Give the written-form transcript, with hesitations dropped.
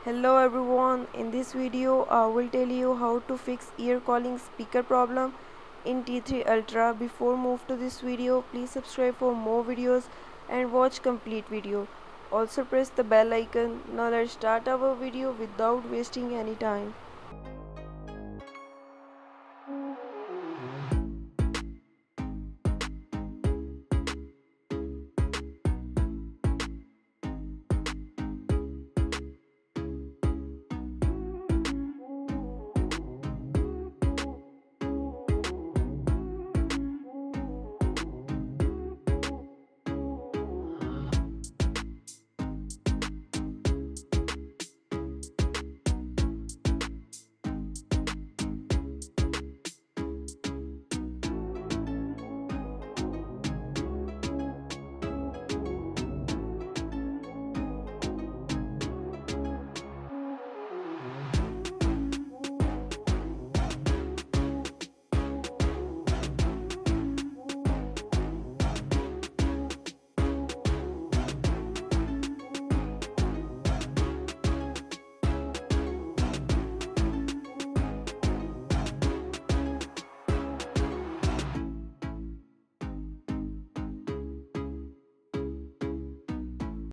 Hello everyone, in this video I will tell you how to fix ear calling speaker problem in T3 Ultra. Before move to this video, please subscribe for more videos and watch complete video. Also press the bell icon. Now let's start our video without wasting any time.